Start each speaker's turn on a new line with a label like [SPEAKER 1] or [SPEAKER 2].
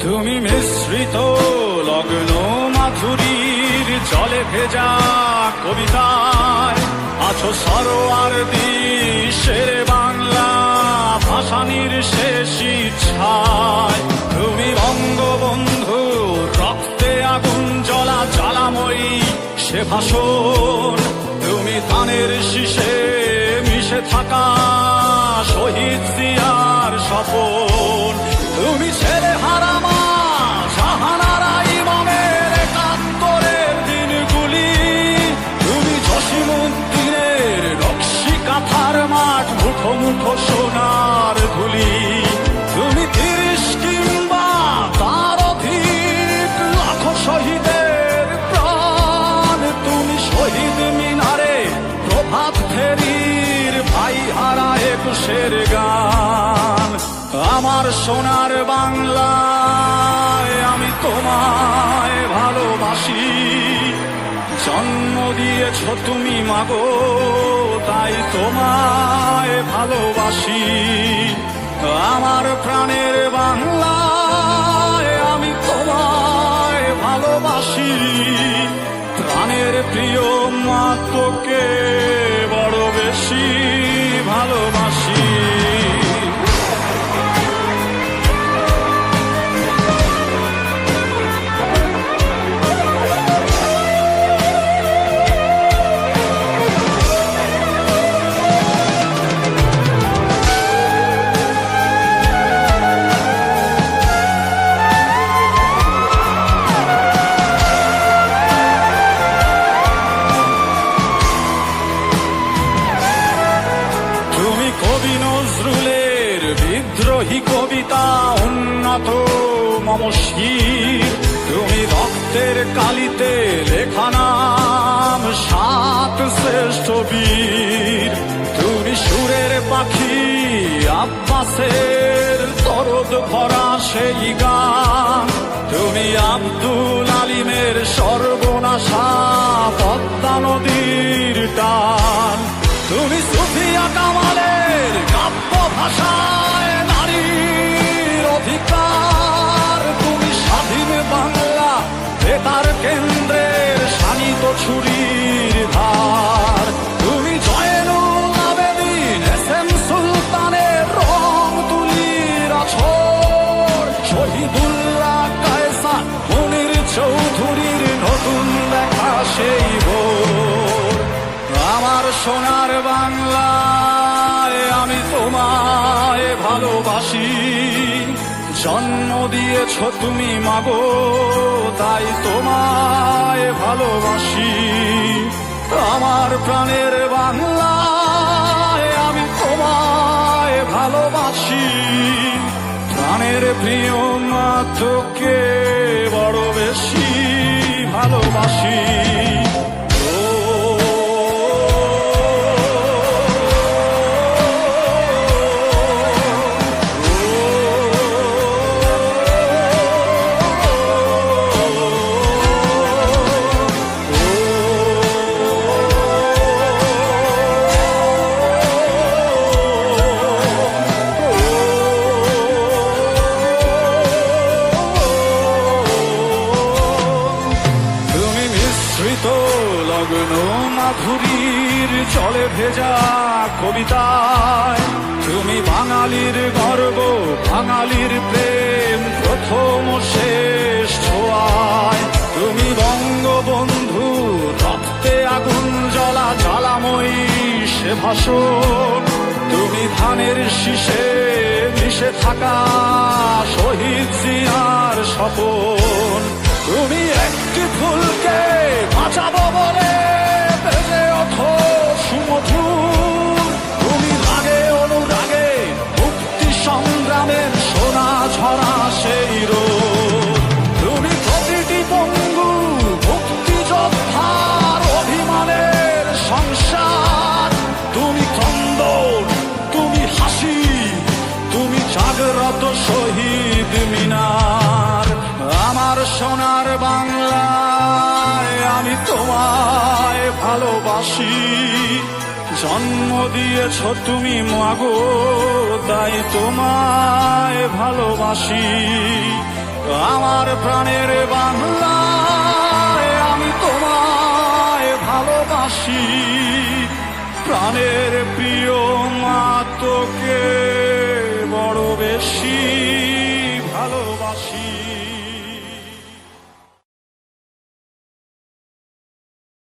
[SPEAKER 1] তুমি মিশ্রিত লগ্ন মাধুরীর জলে ভেজা কবিতায় আছো সরোয়ার্দী শেরে বাংলা ভাসানির শেষ ইচ্ছায়। তুমি বঙ্গবন্ধু রক্তে আগুন জ্বলা জ্বালাময়ী সে ভাষণ। তুমি ধানের শীষে মিশে থাকা শহীদ জিয়ার স্বপন। তুমি ছেলে হারামা জাহানারা ইমামের একাত্তরের দিনগুলি। তুমি জসিমউদ্দিনের নকশি কাঁথার মাঠ মুঠো মুঠো সোনার ধুলি। তুমি ৩০ কিংবা তার অধিক লাখো শহীদের প্রাণ। তুমি শহীদ মিনারে প্রভাত ফেরির ভাই হারা একুশের গান। আমার সোনার বাংলায় আমি তোমায় ভালোবাসি। জন্ম দিয়েছ তুমি মাগো তাই তোমায় ভালোবাসি। আমার প্রাণের বাংলায় আমি তোমায় ভালোবাসি। প্রাণের প্রিয় মা তোকে বড় বেশি ভালোবাসি। কবি নজরুলের বিদ্রোহী কবিতা উন্নত মমশির। তুমি রক্তের কালিতে লেখা নাম ৭ শ্রেষ্ঠ বীর। তুমি সুরের পাখি আব্বাসের দরদ ভরা সেই গান। তুমি আব্দুল আলিমের সর্বনাশা পদ্মা নদীর টান। তুমি সুফিয়া কামালের কাব্য ভাষায় নারীর অধিকার। তুমি স্বাধীন বাংলা বেতার কেন্দ্রের শানিত ছুরির ধার। তুমি জয়নুল আবেদিন এস.এম. সুলতানের রং তুলির আছর। শহীদুল্লাহ কায়সার মুনির চৌধুরীর নতুন দেখা সেই ভোর। আমার সোনার বাংলায় আমি তোমায় ভালোবাসি। জন্ম দিয়েছ তুমি মাগো তাই তোমায় ভালোবাসি। আমার প্রাণের বাংলায় আমি তোমায় ভালোবাসি। প্রাণের প্রিয় মা তোকে বড় বেশি ভালোবাসি। লগ্ন মাধুরীর জলে ভেজা কবিতায় তুমি বাঙালির গর্ব বাঙালির প্রেম প্রথম শেষ ছোঁয়ায়। তুমি বঙ্গবন্ধু রক্তে আগুন জ্বলা জ্বালাময়ী সে ভাষণ। তুমি ধানের শীষে মিশে থাকা শহীদ জিয়ার স্বপন। তুমি একটি ফুলকে বাঁচাবো বলে বেজে ওঠো সুমধুর। তুমি রাগে অনুরাগে মুক্তি সংগ্রামের সোনা ঝরা সেই রোদ। তুমি প্রতিটি পঙ্গু মুক্তিযোদ্ধার অভিমানের সংসার। তুমি ক্রন্দন তুমি হাসি তুমি জাগ্রত শহীদ মিনার। আমার সোনার বাংলায় আমি তোমায় ভালোবাসি। জন্ম দিয়েছ তুমি মাগো তাই তোমায় ভালোবাসি। আমার প্রাণের বাংলা, আমি তোমায় ভালোবাসি। প্রাণের প্রিয় মা তোকে বড় বেশি।